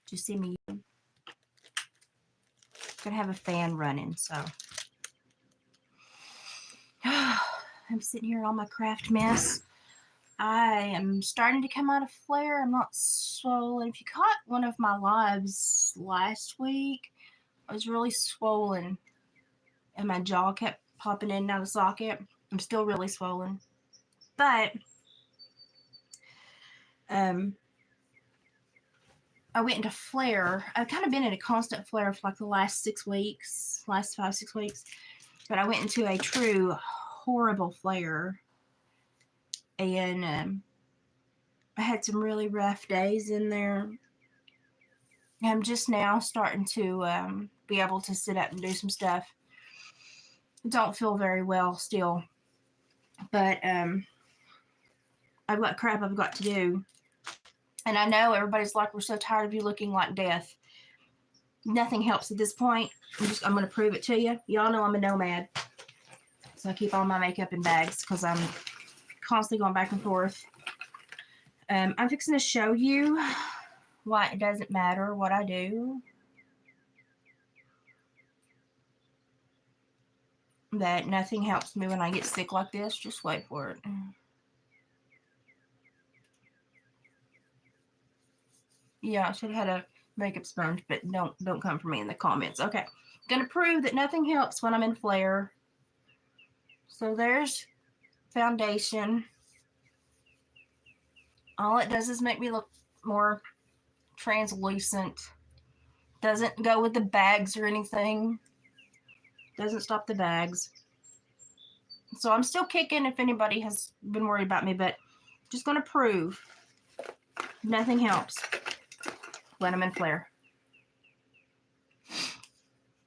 Just see me. I'm gonna have a fan running, so I'm sitting here in all my craft mess. I am starting to come out of flare. I'm not swollen. If you caught one of my lives last week, I was really swollen and my jaw kept popping in and out of the socket. I'm still really swollen. But I went into flare. I've kind of been in a constant flare for like the last 6 weeks, last 5-6 weeks. But I went into a true horrible flare. And I had some really rough days in there. I'm just now starting to be able to sit up and do some stuff. I don't feel very well still. But I've got crap I've got to do. And I know everybody's like, we're so tired of you looking like death. Nothing helps at this point. I'm going to prove it to you. Y'all know I'm a nomad. So I keep all my makeup in bags because I'm constantly going back and forth. I'm fixing to show you why it doesn't matter what I do. That nothing helps me when I get sick like this. Just wait for it. Yeah, I should have had a makeup sponge, but don't come for me in the comments. Okay, gonna prove that nothing helps when I'm in flare. So there's foundation. All it does is make me look more translucent. Doesn't go with the bags or anything. Doesn't stop the bags. So I'm still kicking if anybody has been worried about me, but just gonna prove nothing helps when I'm in flare.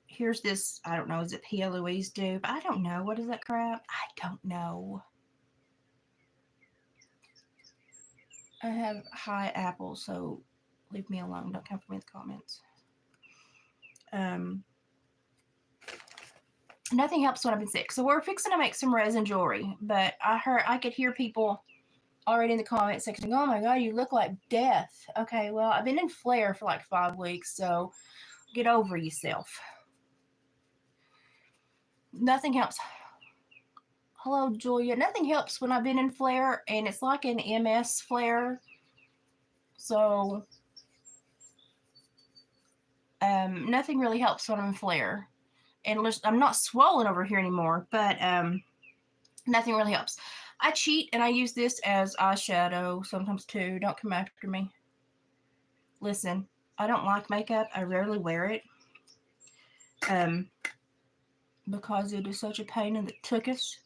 Here's this, I don't know, is it Pia Louise dupe? I don't know. What is that crap? I don't know. I have high apple, so leave me alone. Don't come for me in the comments. Nothing helps when I've been sick. So we're fixing to make some resin jewelry, but I could hear people already in the comment section, oh my God, you look like death. Okay, well, I've been in flare for like 5 weeks, so get over yourself. Nothing helps. Hello, Julia. Nothing helps when I've been in flare, and it's like an MS flare. So, nothing really helps when I'm in flare. And I'm not swollen over here anymore, but nothing really helps. I cheat, and I use this as eyeshadow sometimes too. Don't come after me. Listen, I don't like makeup. I rarely wear it. Because it is such a pain in the tuchus.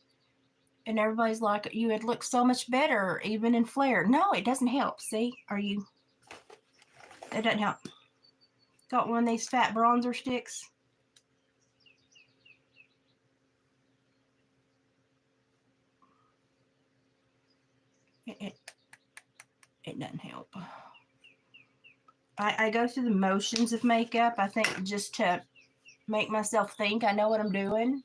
And everybody's like, you would look so much better even in flare. No, it doesn't help. See? It doesn't help. Got one of these fat bronzer sticks. It doesn't help. I go through the motions of makeup, I think, just to make myself think I know what I'm doing.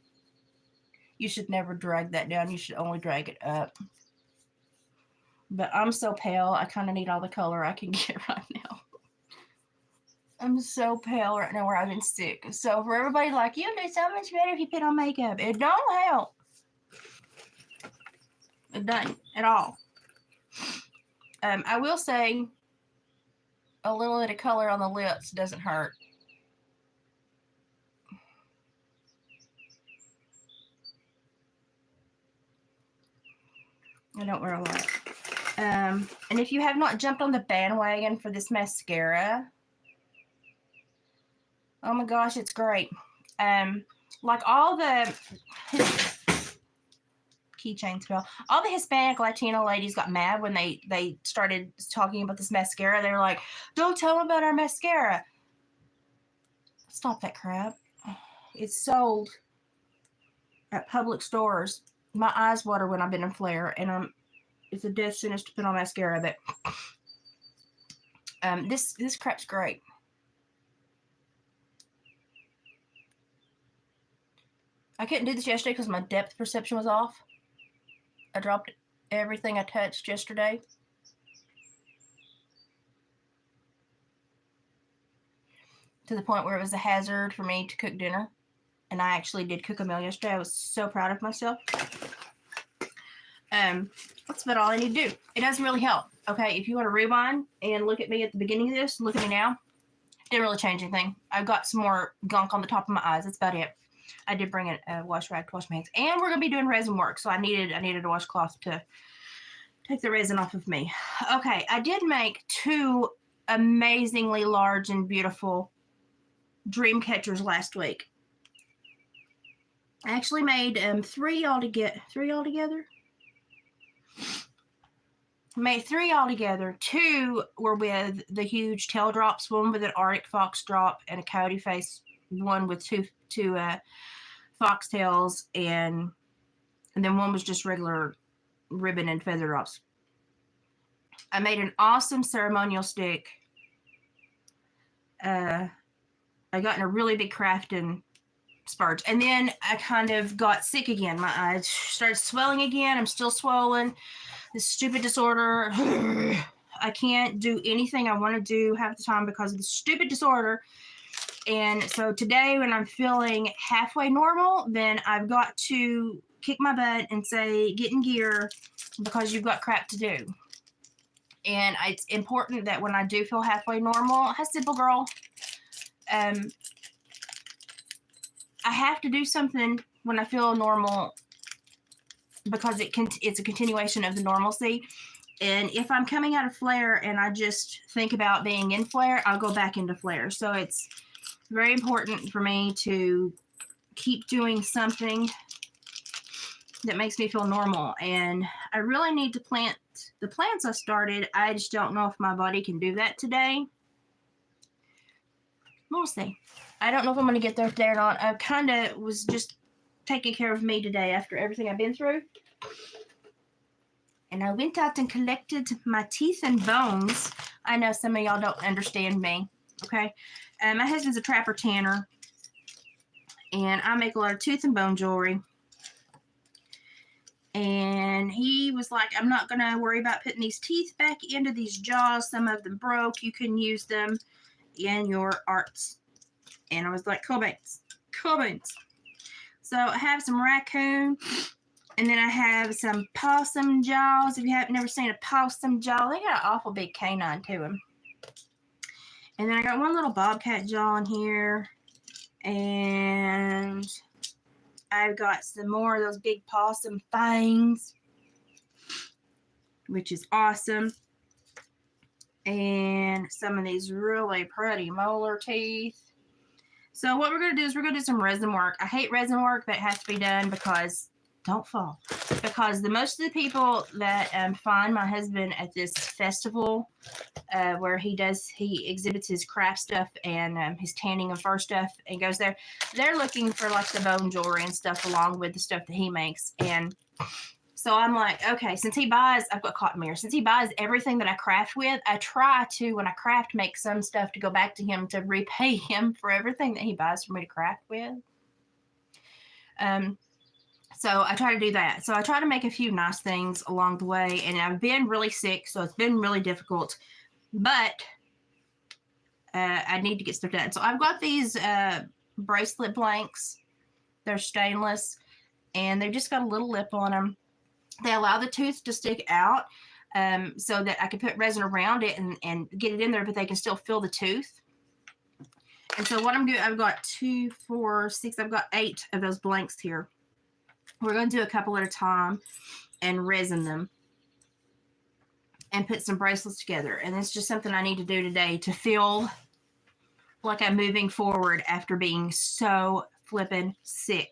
You should never drag that down. You should only drag it up. But I'm so pale, I kind of need all the color I can get right now. I'm so pale right now where I've been sick. So for everybody like, you'll do so much better if you put on makeup. It don't help. It doesn't at all. I will say a little bit of color on the lips doesn't hurt. I don't wear a lot. And if you have not jumped on the bandwagon for this mascara, oh my gosh, it's great. Like all the keychain spell, all the Hispanic Latino ladies got mad when they started talking about this mascara. They were like, don't tell them about our mascara. Stop that crap. It's sold at public stores. My eyes water when I've been in flare, and it's a death sentence to put on mascara. But this crap's great. I couldn't do this yesterday because my depth perception was off. I dropped everything I touched yesterday. to the point where it was a hazard for me to cook dinner. And I actually did cook a meal yesterday. I was so proud of myself. That's about all I need to do. It doesn't really help. Okay, if you want to rewind and look at me at the beginning of this, look at me now. Didn't really change anything. I've got some more gunk on the top of my eyes. That's about it. I did bring a wash rag to wash my hands. And we're going to be doing resin work, so I needed a washcloth to take the resin off of me. Okay, I did make 2 amazingly large and beautiful dream catchers last week. I actually made 3 altogether. Made 3 altogether. 2 were with the huge tail drops. One with an Arctic fox drop and a coyote face. One with two foxtails, and then one was just regular ribbon and feather drops. I made an awesome ceremonial stick. I got in a really big crafting spurt, and then I kind of got sick again. My eyes started swelling again. I'm still swollen. This stupid disorder. I can't do anything I want to do half the time because of the stupid disorder. And so today, when I'm feeling halfway normal, then I've got to kick my butt and say, get in gear, because you've got crap to do. And it's important that when I do feel halfway normal, hi, Simple Girl, I have to do something when I feel normal, because it's a continuation of the normalcy. And if I'm coming out of flare and I just think about being in flare, I'll go back into flare. So it's very important for me to keep doing something that makes me feel normal. And I really need to plant the plants I started. I just don't know if my body can do that today. We'll see. I don't know if I'm going to get there today or not. I kind of was just taking care of me today after everything I've been through. And I went out and collected my teeth and bones. I know some of y'all don't understand me. Okay. My husband's a trapper tanner. And I make a lot of tooth and bone jewelry. And he was like, I'm not going to worry about putting these teeth back into these jaws. Some of them broke. You can use them in your arts. And I was like, cool beans. Cool beans. So I have some raccoon. And then I have some possum jaws. If you haven't never seen a possum jaw, they got an awful big canine to them. And then I got one little bobcat jaw in here. And I've got some more of those big possum fangs, which is awesome. And some of these really pretty molar teeth. So what we're going to do is we're going to do some resin work. I hate resin work, but it has to be done because, don't fall. Because most of the people that find my husband at this festival where he exhibits his craft stuff and his tanning and fur stuff and goes there, they're looking for like the bone jewelry and stuff along with the stuff that he makes. And so I'm like, okay, since he buys, I've got cotton mirror. Since he buys everything that I craft with, I try to, when I craft, make some stuff to go back to him to repay him for everything that he buys for me to craft with. So I try to do that. So I try to make a few nice things along the way. And I've been really sick, so it's been really difficult. But I need to get stuff done. So I've got these bracelet blanks. They're stainless. And they've just got a little lip on them. They allow the tooth to stick out so that I can put resin around it and get it in there, but they can still feel the tooth. And so what I'm doing, I've got 2, 4, 6, I've got 8 of those blanks here. We're going to do a couple at a time and resin them and put some bracelets together. And it's just something I need to do today to feel like I'm moving forward after being so flippin' sick.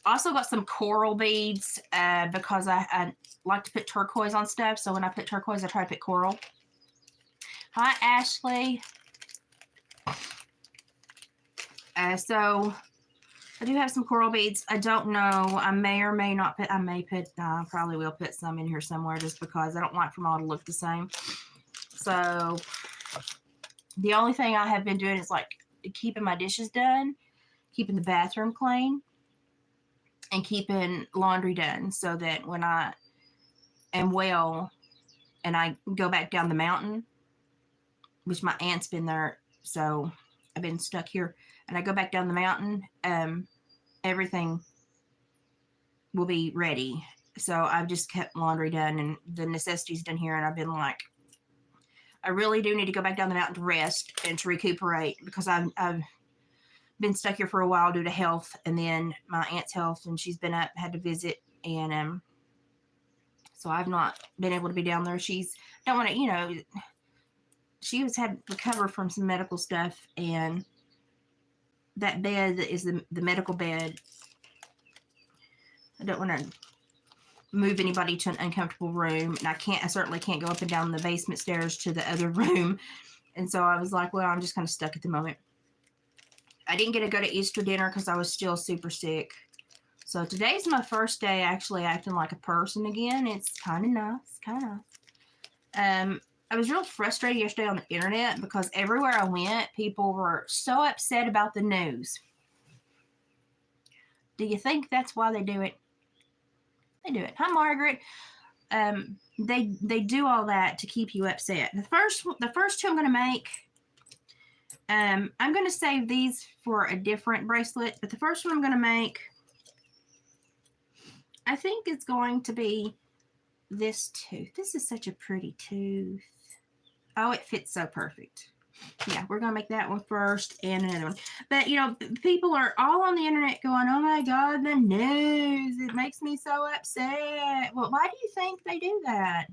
Also got some coral beads because I like to put turquoise on stuff. So when I put turquoise, I try to put coral. Hi, Ashley. So I do have some coral beads. I don't know. I may or may not put, I probably will put some in here somewhere just because I don't want them all to look the same. So the only thing I have been doing is like keeping my dishes done, keeping the bathroom clean, and keeping laundry done so that when I am well and I go back down the mountain, which my aunt's been there. So I've been stuck here. And I go back down the mountain, everything will be ready. So I've just kept laundry done and the necessities done here. And I've been like, I really do need to go back down the mountain to rest and to recuperate, because I've been stuck here for a while due to health, and then my aunt's health, and she's been up, had to visit, and so I've not been able to be down there. She's don't want to, she was had to recover from some medical stuff, and that bed is the medical bed. I don't want to move anybody to an uncomfortable room, and I certainly can't go up and down the basement stairs to the other room. And so I was like, well, I'm just kind of stuck at the moment. I didn't get to go to Easter dinner because I was still super sick. So today's my first day actually acting like a person again. It's kind of nice, I was real frustrated yesterday on the internet because everywhere I went, people were so upset about the news. Do you think that's why they do it? They do it. Hi, Margaret. They do all that to keep you upset. The first two I'm going to make, I'm going to save these for a different bracelet, but the first one I'm going to make, I think it's going to be this tooth. This is such a pretty tooth. Oh, it fits so perfect. Yeah, we're going to make that one first and another one. But, people are all on the internet going, oh my God, the news. It makes me so upset. Well, why do you think they do that?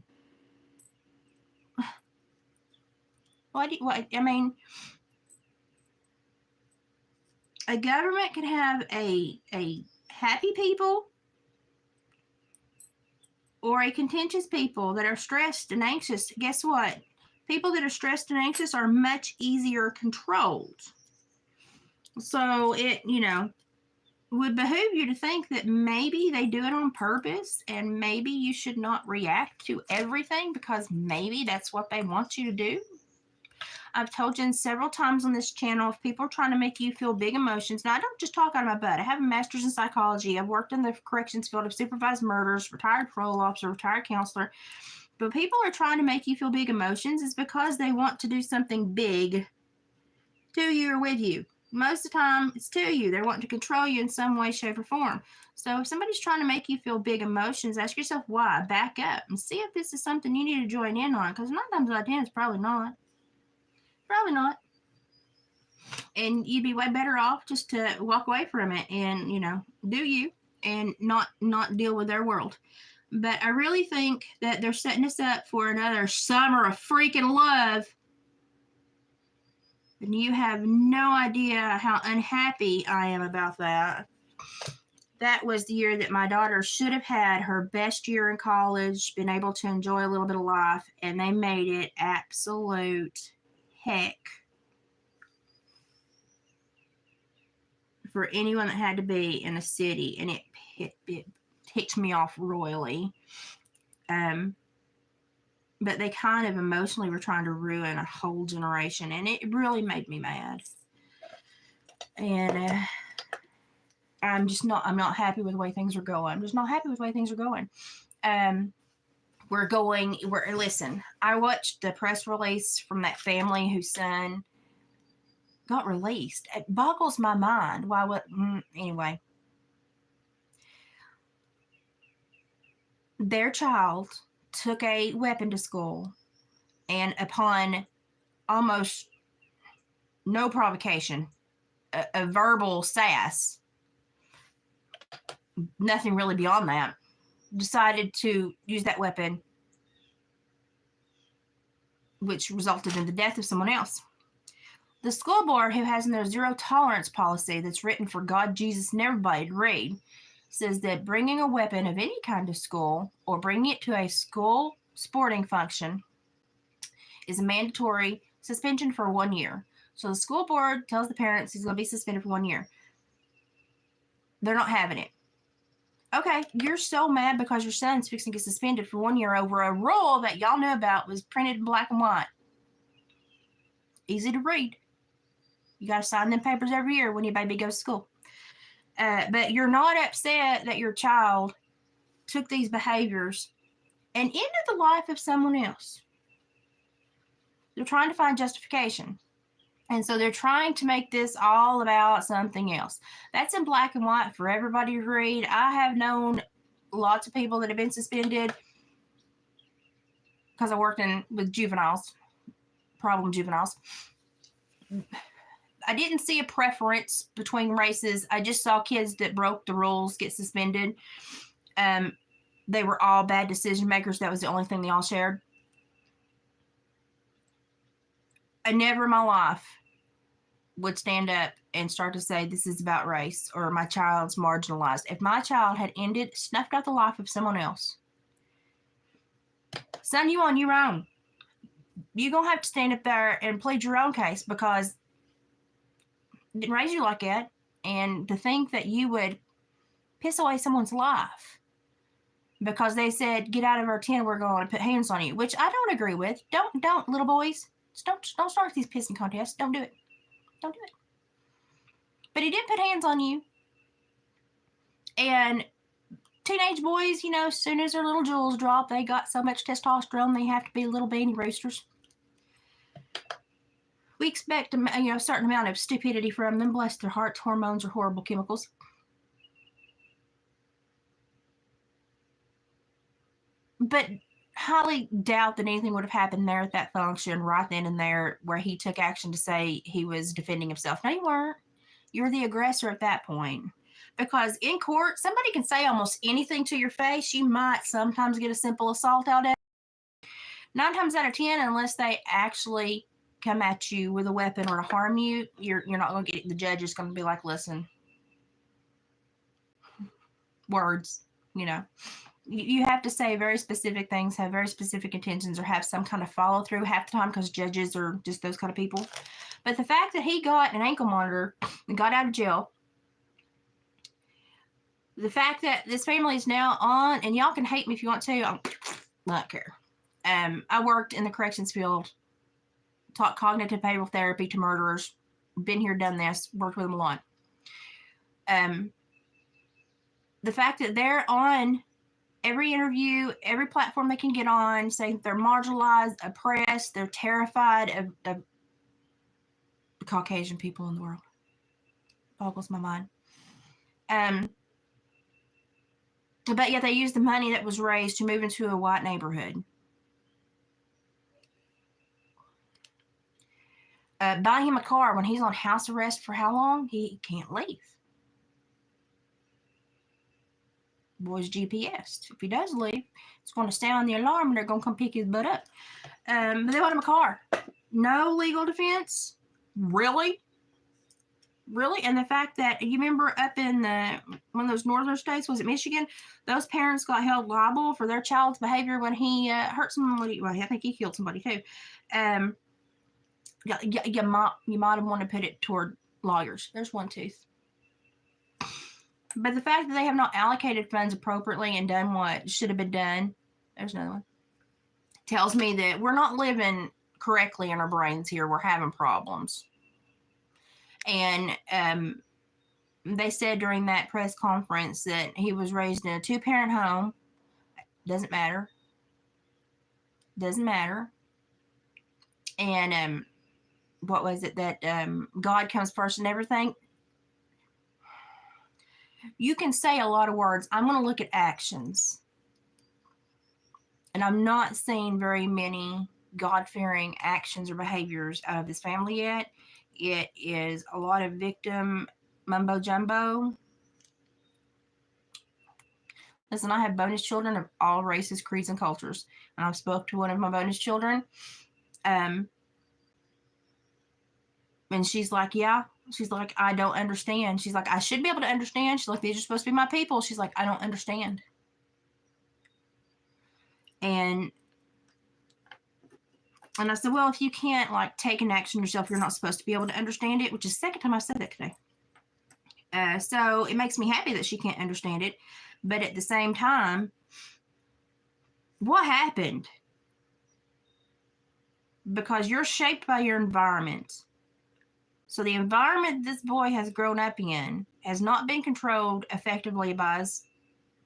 A government can have a happy people or a contentious people that are stressed and anxious. Guess what? People that are stressed and anxious are much easier controlled. So it, would behoove you to think that maybe they do it on purpose, and maybe you should not react to everything because maybe that's what they want you to do. I've told you several times on this channel, if people are trying to make you feel big emotions, now I don't just talk out of my butt. I have a master's in psychology. I've worked in the corrections field of supervised murders, retired parole officer, retired counselor. But people are trying to make you feel big emotions is because they want to do something big to you or with you. Most of the time, it's to you. They want to control you in some way, shape, or form. So if somebody's trying to make you feel big emotions, ask yourself why. Back up and see if this is something you need to join in on. Because 9 times out of 10, it's probably not. Probably not. And you'd be way better off just to walk away from it and, do you and not deal with their world. But I really think that they're setting us up for another summer of freaking love. And you have no idea how unhappy I am about that. That was the year that my daughter should have had her best year in college, been able to enjoy a little bit of life, and they made it absolute heck for anyone that had to be in a city, and it ticked me off royally. But they kind of emotionally were trying to ruin a whole generation, and it really made me mad. And I'm not happy with the way things are going. I'm just not happy with the way things are going. Listen, I watched the press release from that family whose son got released. It boggles my mind. Anyway. Their child took a weapon to school, and upon almost no provocation, a verbal sass, nothing really beyond that, decided to use that weapon, which resulted in the death of someone else. The school board, who has their zero tolerance policy that's written for God, Jesus, and everybody to read, says that bringing a weapon of any kind to school or bringing it to a school sporting function is a mandatory suspension for 1 year. So the school board tells the parents he's going to be suspended for 1 year. They're not having it. Okay, you're so mad because your son's fixing to get suspended for 1 year over a rule that y'all knew about was printed in black and white. Easy to read. You got to sign them papers every year when your baby goes to school. But you're not upset that your child took these behaviors and ended the life of someone else. They're trying to find justification. And so they're trying to make this all about something else. That's in black and white for everybody to read. I have known lots of people that have been suspended because I worked with juveniles, problem juveniles. I didn't see a preference between races. I just saw kids that broke the rules get suspended. They were all bad decision makers. That was the only thing they all shared. I never in my life would stand up and start to say this is about race or my child's marginalized. If my child had snuffed out the life of someone else, son, you on your own. You're going to have to stand up there and plead your own case because I didn't raise you like that. And to think that you would piss away someone's life because they said, get out of our tent, we're going to put hands on you, which I don't agree with. Don't little boys. Don't start these pissing contests. Don't do it. Don't do it. But he did put hands on you. And teenage boys, as soon as their little jewels drop, they got so much testosterone, they have to be little baby roosters. We expect a certain amount of stupidity from them. Bless their hearts. Hormones are horrible chemicals. But highly doubt that anything would have happened there at that function right then and there where he took action to say he was defending himself. No, you weren't. You're the aggressor at that point. Because in court, somebody can say almost anything to your face. You might sometimes get a simple assault out of it. 9 times out of 10, unless they actually come at you with a weapon or to harm you, you're not going to get it. The judge is going to be like, listen, words, You have to say very specific things, have very specific intentions, or have some kind of follow through half the time because judges are just those kind of people. But the fact that he got an ankle monitor and got out of jail, the fact that this family is now on, and y'all can hate me if you want to, I don't care. I worked in the corrections field, taught cognitive behavioral therapy to murderers, been here, done this, worked with them a lot. The fact that they're on every interview, every platform they can get on, saying they're marginalized, oppressed, they're terrified of the Caucasian people in the world. Boggles my mind. But yet they use the money that was raised to move into a white neighborhood. Buy him a car when he's on house arrest for how long? He can't leave. Boy's GPS. If he does leave, it's going to sound the alarm and they're going to come pick his butt up. But they bought him a car. No legal defense? Really? Really? And the fact that, you remember up in one of those northern states, was it Michigan? Those parents got held liable for their child's behavior when he hurt somebody. Well, I think he killed somebody too. You might have wanted to put it toward lawyers. There's one tooth. But the fact that they have not allocated funds appropriately and done what should have been done, there's another one, tells me that we're not living correctly in our brains here. We're having problems. And they said during that press conference that he was raised in a 2-parent home. Doesn't matter. Doesn't matter. And what was it that God comes first in everything? You can say a lot of words. I'm going to look at actions. And I'm not seeing very many God-fearing actions or behaviors out of this family yet. It is a lot of victim mumbo jumbo. Listen, I have bonus children of all races, creeds, and cultures. And I've spoke to one of my bonus children. And she's like, yeah. She's like, I don't understand. She's like, I should be able to understand. She's like, these are supposed to be my people. She's like, I don't understand. And I said, well, if you can't take an action yourself, you're not supposed to be able to understand it, which is the second time I said that today. So it makes me happy that she can't understand it. But at the same time, what happened? Because you're shaped by your environment. So the environment this boy has grown up in has not been controlled effectively by his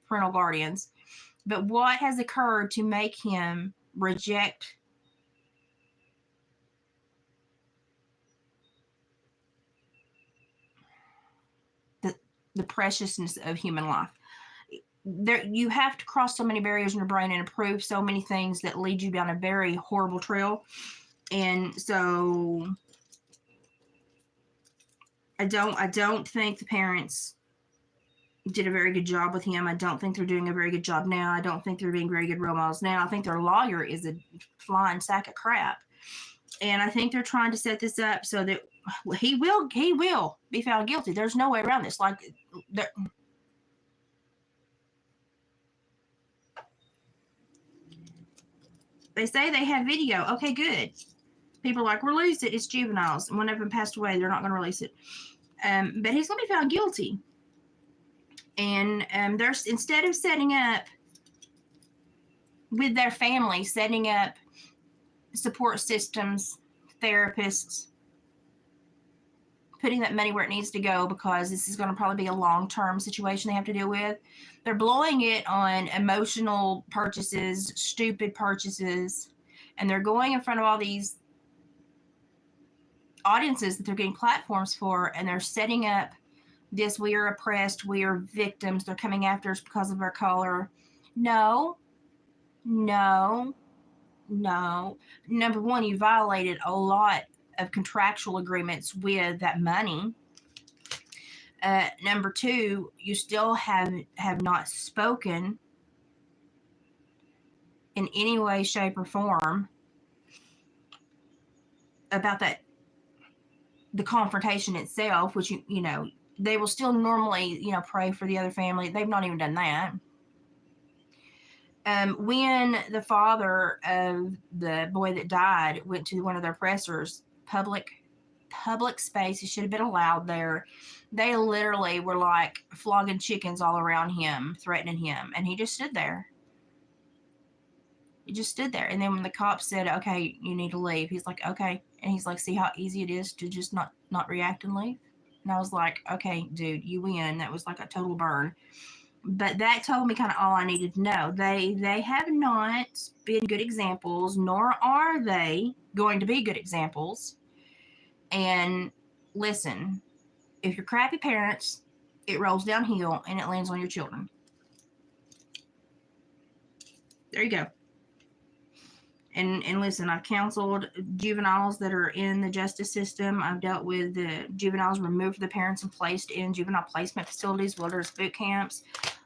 parental guardians. But what has occurred to make him reject the preciousness of human life. There, you have to cross so many barriers in your brain and approve so many things that lead you down a very horrible trail. And so I don't think the parents did a very good job with him. I don't think they're doing a very good job now. I don't think they're being very good role models now. I think their lawyer is a flying sack of crap. And I think they're trying to set this up so that he will be found guilty. There's no way around this. Like, they say they have video. Okay, good. People are like, release it. It's juveniles. And one of them passed away. They're not going to release it. But he's going to be found guilty. And there's, instead of setting up with their family, setting up support systems, therapists, putting that money where it needs to go, because this is going to probably be a long-term situation they have to deal with. They're blowing it on emotional purchases, stupid purchases, and they're going in front of all these audiences that they're getting platforms for, and they're setting up this, we are oppressed, we are victims, they're coming after us because of our color. No. Number one, you violated a lot of contractual agreements with that money. Number two, you still have not spoken in any way, shape, or form about that, the confrontation itself, which you know, they will still normally, you know, pray for the other family. They've not even done that. When the father of the boy that died went to one of their pressers, public space, he should have been allowed there. They literally were like flogging chickens all around him, threatening him, and he just stood there. He just stood there. And then when the cops said, okay, you need to leave, he's like, okay. And he's like, see how easy it is to just not react and leave? And I was like, okay, dude, you win. That was like a total burn. But that told me kind of all I needed to know. They have not been good examples, nor are they going to be good examples. And listen, if you're crappy parents, it rolls downhill and it lands on your children. There you go. And listen, I've counseled juveniles that are in the justice system. I've dealt with the juveniles removed from the parents and placed in juvenile placement facilities, wilderness boot camps.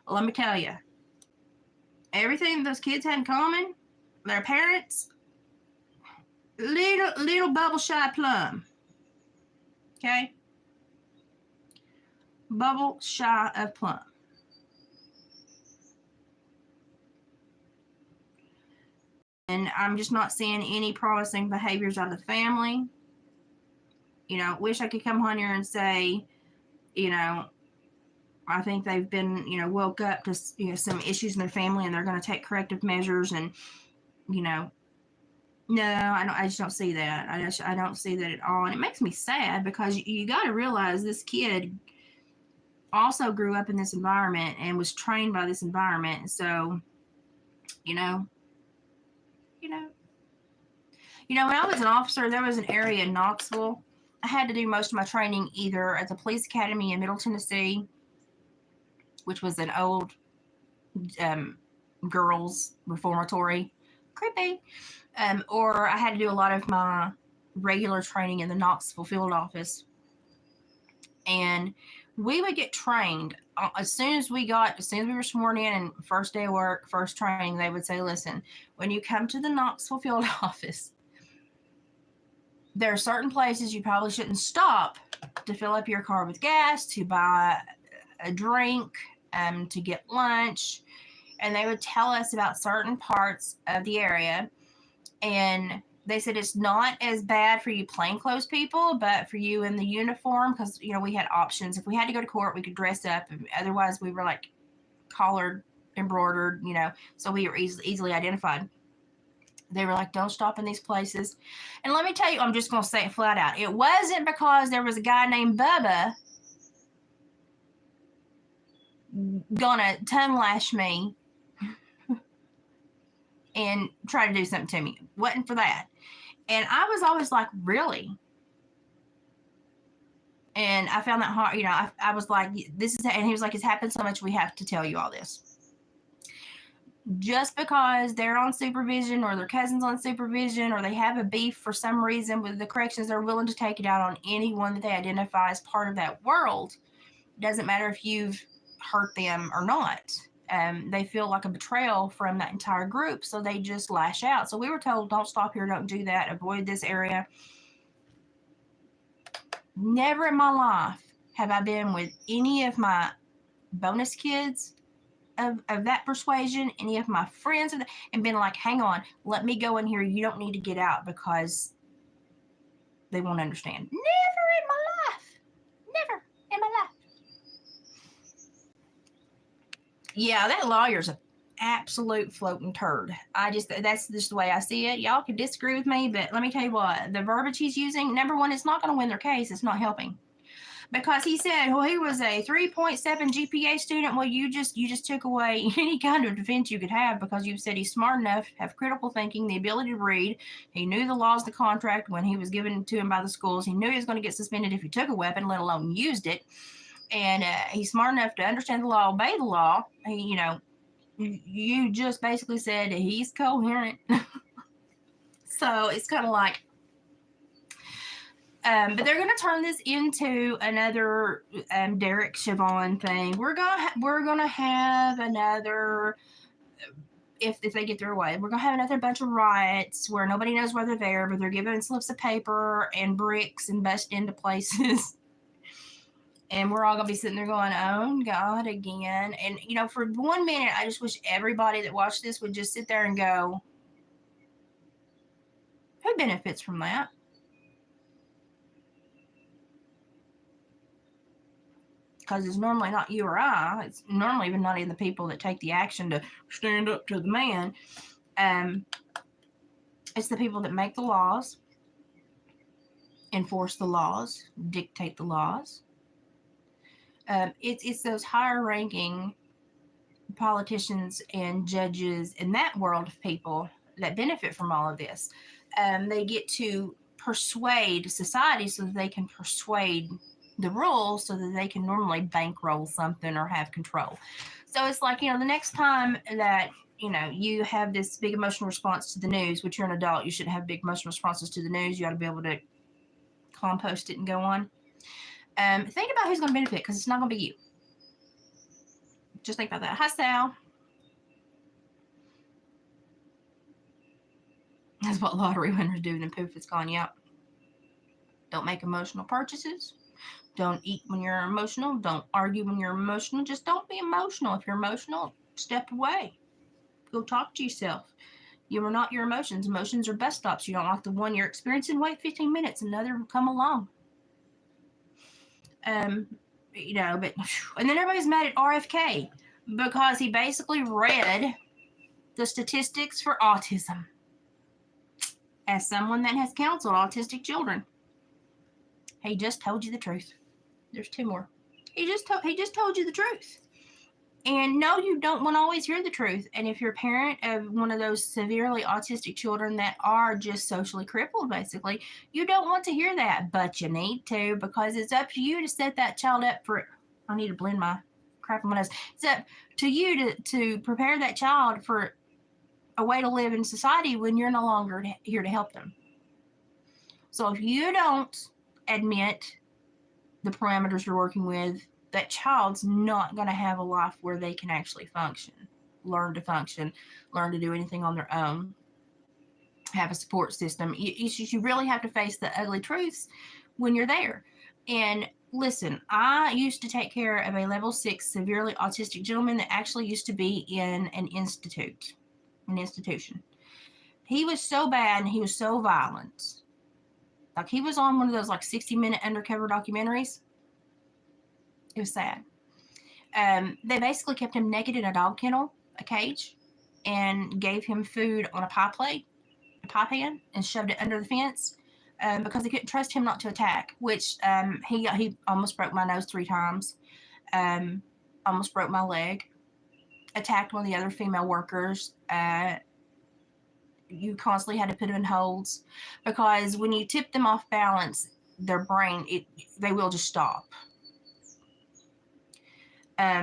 Let me tell you, everything those kids had in common, their parents, little bubble shy plum. Okay? Bubble shy of plum. And I'm just not seeing any promising behaviors out of the family. You know, wish I could come on here and say, you know, I think they've been, you know, woke up to, you know, some issues in their family and they're going to take corrective measures. And, you know, no, I just don't see that. I don't see that at all. And it makes me sad, because you got to realize this kid also grew up in this environment and was trained by this environment. So, you know, when I was an officer, there was an area in Knoxville. I had to do most of my training either at the police academy in Middle Tennessee, which was an old girls reformatory, creepy, or I had to do a lot of my regular training in the Knoxville field office. And we would get trained as soon as we were sworn in, and first day of work, first training, they would say, listen, when you come to the Knoxville field office, there are certain places you probably shouldn't stop to fill up your car with gas, to buy a drink, to get lunch. And they would tell us about certain parts of the area. And they said it's not as bad for you plainclothes people, but for you in the uniform, because, you know, we had options. If we had to go to court, we could dress up. Otherwise, we were like collared, embroidered, you know, so we were easily identified. They were like, don't stop in these places. And let me tell you, I'm just going to say it flat out. It wasn't because there was a guy named Bubba gonna tongue lash me and try to do something to me. Wasn't for that. And I was always like, really? And I found that hard. I was like, this is, and he was like, it's happened so much, we have to tell you all this. Just because they're on supervision or their cousin's on supervision or they have a beef for some reason with the corrections, they're willing to take it out on anyone that they identify as part of that world. Doesn't matter if you've hurt them or not. They feel like a betrayal from that entire group, so they just lash out. So we were told, don't stop here, don't do that, avoid this area. Never in my life have I been with any of my bonus kids of that persuasion, any of my friends, and been like, hang on, let me go in here. You don't need to get out because they won't understand. Never in my life. Never in my life. Yeah, that lawyer's an absolute floating turd. That's just the way I see it. Y'all can disagree with me, but let me tell you what, the verbiage he's using, number one, it's not going to win their case. It's not helping. Because he said, well, he was a 3.7 GPA student. Well, you just took away any kind of defense you could have because you said he's smart enough, have critical thinking, the ability to read. He knew the laws of the contract when he was given to him by the schools. He knew he was going to get suspended if he took a weapon, let alone used it. And he's smart enough to understand the law, obey the law. You just basically said he's coherent. So it's kind of like, but they're going to turn this into another Derek Chauvin thing. We're gonna have another, if they get their way, we're gonna have another bunch of riots where nobody knows where they're there, but they're given slips of paper and bricks and bust into places. And we're all gonna be sitting there going, "Oh God, again!" And for 1 minute, I just wish everybody that watched this would just sit there and go, "Who benefits from that?" Because it's normally not you or I. It's normally even not even the people that take the action to stand up to the man. It's the people that make the laws, enforce the laws, dictate the laws. It's those higher ranking politicians and judges in that world of people that benefit from all of this. They get to persuade society so that they can persuade the rules so that they can normally bankroll something or have control. So it's like, the next time that you have this big emotional response to the news, which you're an adult, you shouldn't have big emotional responses to the news. You ought to be able to compost it and go on. Think about who's going to benefit, because it's not going to be you. Just think about that. Hi, Sal. That's what lottery winners do. And poof, it's gone. Yep. Don't make emotional purchases. Don't eat when you're emotional. Don't argue when you're emotional. Just don't be emotional. If you're emotional, step away. Go talk to yourself. You are not your emotions. Emotions are bus stops. You don't like the one you're experiencing, wait 15 minutes. Another will come along. But, and then everybody's mad at RFK because he basically read the statistics for autism. As someone that has counseled autistic children, he just told you the truth. There's two more. He just told you the truth. And no, you don't want to always hear the truth. And if you're a parent of one of those severely autistic children that are just socially crippled, basically, you don't want to hear that, but you need to, because it's up to you to set that child up for, I need to blend my crap on my nose. It's up to you to prepare that child for a way to live in society when you're no longer here to help them. So if you don't admit the parameters you're working with, that child's not going to have a life where they can actually function, learn to do anything on their own, have a support system. You really have to face the ugly truths when you're there. And listen, I used to take care of a level 6 severely autistic gentleman that actually used to be in an institution. He was so bad and he was so violent. Like, he was on one of those 60-minute undercover documentaries. It was sad. They basically kept him naked in a dog kennel, a cage, and gave him food on a pie pan, and shoved it under the fence because they couldn't trust him not to attack, which he almost broke my nose 3 times, almost broke my leg, attacked one of the other female workers. You constantly had to put them in holds because when you tip them off balance, their brain, they will just stop.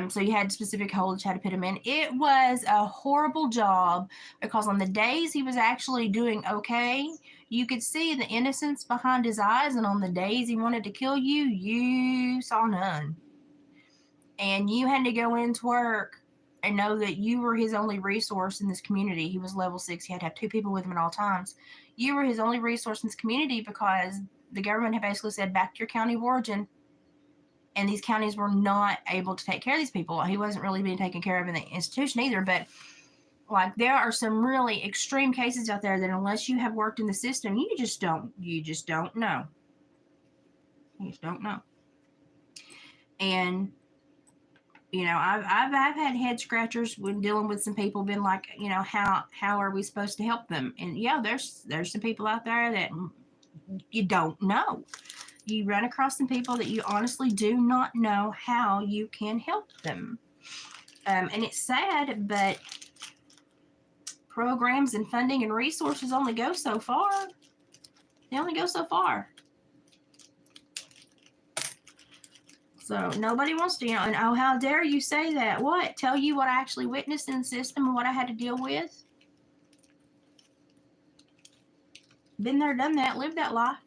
So you had specific holes you had to put him in. It was a horrible job because on the days he was actually doing okay, you could see the innocence behind his eyes, and on the days he wanted to kill you, you saw none. And you had to go into work and know that you were his only resource in this community. He was level 6. He had to have 2 people with him at all times. You were his only resource in this community because the government had basically said, back to your county of origin. And these counties were not able to take care of these people. He wasn't really being taken care of in the institution either. But like, there are some really extreme cases out there that unless you have worked in the system, you just don't know. You just don't know. And I've had head scratchers when dealing with some people, been like, how are we supposed to help them? And yeah, there's some people out there that you don't know. You run across some people that you honestly do not know how you can help them. And it's sad, but programs and funding and resources only go so far. They only go so far. So nobody wants to, and oh, how dare you say that? What? Tell you what I actually witnessed in the system and what I had to deal with? Been there, done that, lived that life.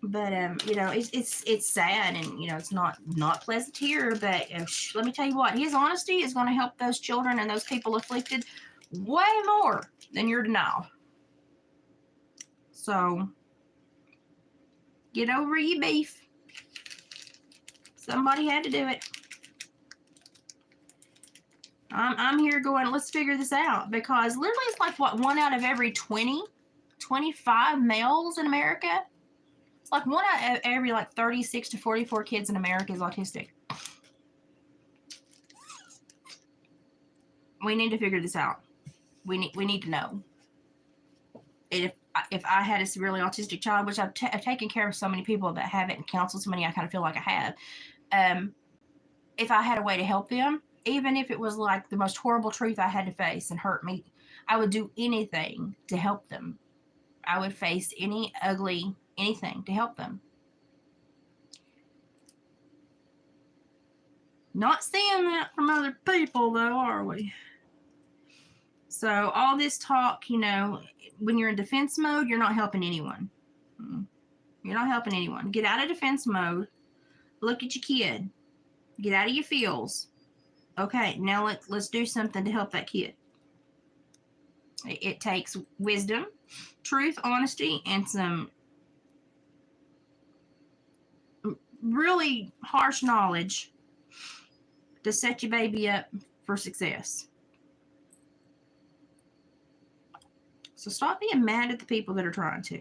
But it's sad, and it's not pleasant to hear. But let me tell you what, his honesty is going to help those children and those people afflicted way more than your denial. So get over your beef. Somebody had to do it. I'm here going, let's figure this out, because literally it's like, what, 1 out of every 25 males in America? It's like 1 out of every 36 to 44 kids in America is autistic. We need to figure this out. We need to know. If I had a severely autistic child, which I've taken care of so many people that have it and counseled so many, I kind of feel like I have. If I had a way to help them, even if it was like the most horrible truth I had to face and hurt me, I would do anything to help them. I would face any ugly anything to help them. Not seeing that from other people, though, are we? So all this talk, when you're in defense mode, you're not helping anyone. You're not helping anyone. Get out of defense mode. Look at your kid. Get out of your feels. Okay, now let's do something to help that kid. It takes wisdom, truth, honesty, and some really harsh knowledge to set your baby up for success. So stop being mad at the people that are trying to.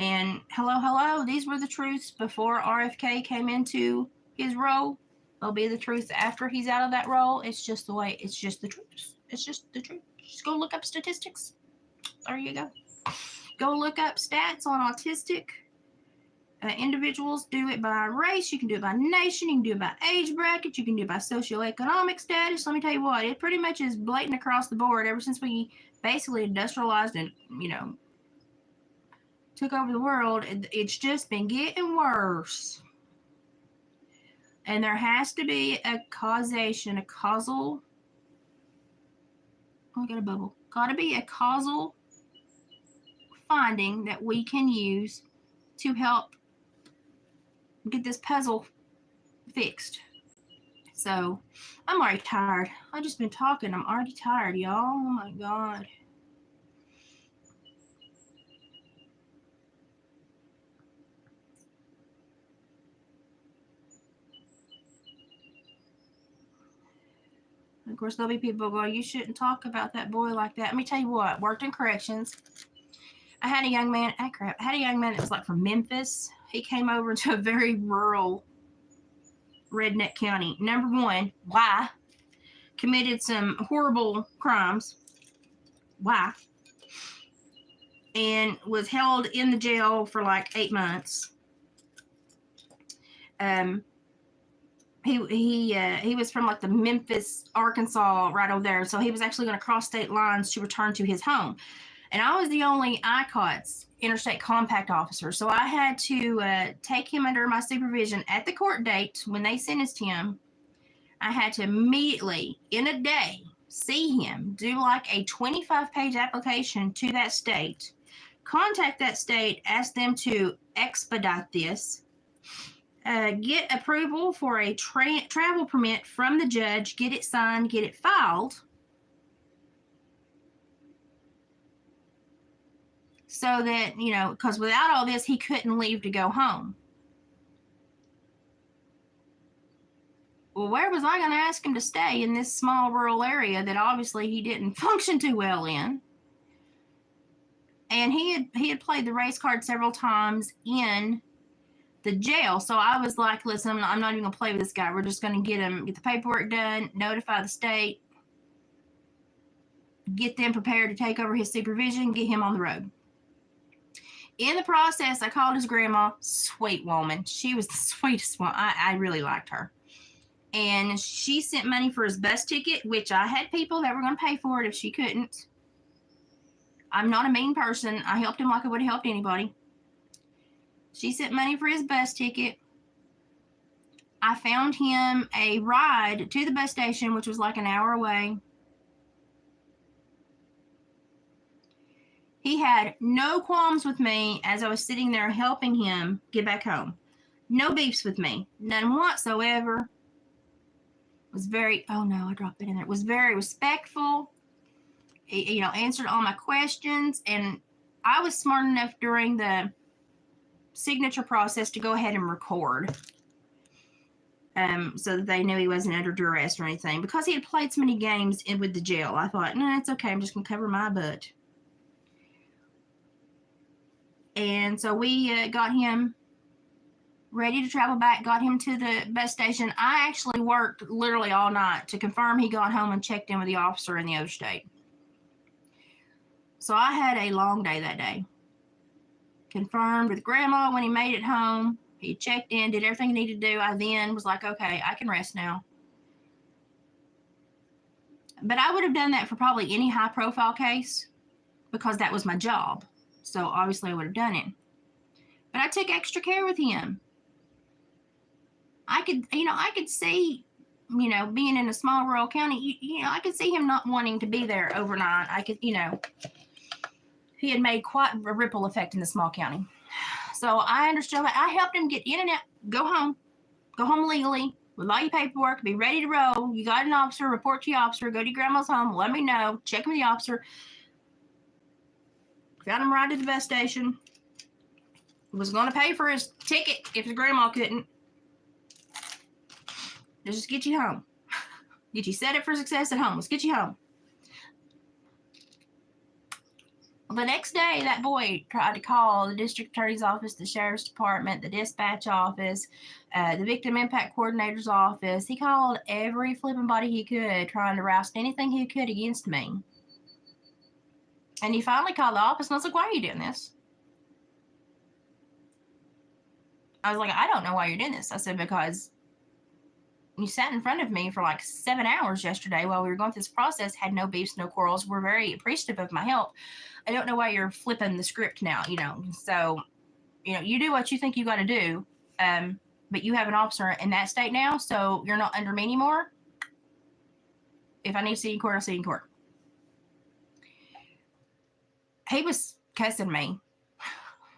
And hello, these were the truths before RFK came into his role. They'll be the truth after he's out of that role. It's just the way, it's just the truth. It's just the truth. Just go look up statistics. There you go. Go look up stats on autistic individuals. Do it by race. You can do it by nation. You can do it by age bracket. You can do it by socioeconomic status. Let me tell you what, it pretty much is blatant across the board ever since we basically industrialized and, took over the world. It's just been getting worse. And there has to be a causation, a causal. Oh, I got a bubble. Got to be a causal finding that we can use to help get this puzzle fixed. So I'm already tired. I've just been talking. I'm already tired, y'all. Oh my God. Of course, there'll be people go, you shouldn't talk about that boy like that. Let me tell you what, worked in corrections. I had a young man, I had a young man that was like from Memphis. He came over to a very rural redneck county. Number one, why? Committed some horrible crimes. Why? And was held in the jail for like 8 months. he was from like the Memphis, Arkansas, right over there. So he was actually going to cross state lines to return to his home. And I was the only ICOTS, interstate compact officer. So I had to take him under my supervision at the court date when they sentenced him. I had to immediately, in a day, see him, do like a 25-page application to that state, contact that state, ask them to expedite this, get approval for a travel permit from the judge, get it signed, get it filed, so that, because without all this, he couldn't leave to go home. Well, where was I going to ask him to stay in this small rural area that obviously he didn't function too well in? And he had played the race card several times in the jail. So I was like, listen, I'm not even going to play with this guy. We're just going to get the paperwork done, notify the state, get them prepared to take over his supervision, get him on the road. In the process, I called his grandma, sweet woman. She was the sweetest one. I really liked her. And she sent money for his bus ticket, which I had people that were going to pay for it if she couldn't. I'm not a mean person. I helped him like I would have helped anybody. She sent money for his bus ticket. I found him a ride to the bus station, which was like an hour away. He had no qualms with me as I was sitting there helping him get back home. No beefs with me. None whatsoever. Was very, oh no, I dropped it in there. Was very respectful. He, answered all my questions. And I was smart enough during the signature process to go ahead and record. So that they knew he wasn't under duress or anything. Because he had played so many games with the jail, I thought, no, it's okay. I'm just going to cover my butt. And so we got him ready to travel back, got him to the bus station. I actually worked literally all night to confirm he got home and checked in with the officer in the other state. So I had a long day that day. Confirmed with grandma when he made it home. He checked in, did everything he needed to do. I then was like, okay, I can rest now. But I would have done that for probably any high profile case because that was my job. So obviously I would have done it. But I took extra care with him. I could see, being in a small rural county, I could see him not wanting to be there overnight. I could, he had made quite a ripple effect in the small county. So I understood that. I helped him get in and out, go home legally with all your paperwork, be ready to roll. You got an officer, report to your officer, go to your grandma's home, let me know, check with the officer. Got him right to the bus station. Was going to pay for his ticket if his grandma couldn't. Let's just get you home. Get you set up for success at home. Let's get you home. Well, the next day, that boy tried to call the district attorney's office, the sheriff's department, the dispatch office, the victim impact coordinator's office. He called every flipping body he could, trying to roust anything he could against me. And he finally called the office, and I was like, why are you doing this? I was like, I don't know why you're doing this. I said, because you sat in front of me for like 7 hours yesterday while we were going through this process, had no beefs, no quarrels, were very appreciative of my help. I don't know why you're flipping the script now, So, you do what you think you got to do, but you have an officer in that state now, so you're not under me anymore. If I need to see you in court, I'll see you in court. He was cussing me.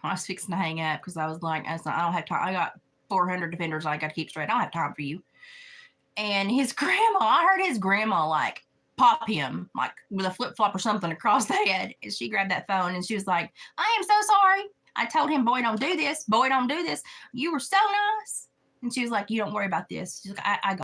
I was fixing to hang up because I was like, I don't have time. I got 400 defenders I got to keep straight. I don't have time for you. And his grandma, I heard his grandma like pop him like with a flip flop or something across the head. And she grabbed that phone and she was like, I am so sorry. I told him, boy, don't do this. Boy, don't do this. You were so nice. And she was like, you don't worry about this. She's like, I got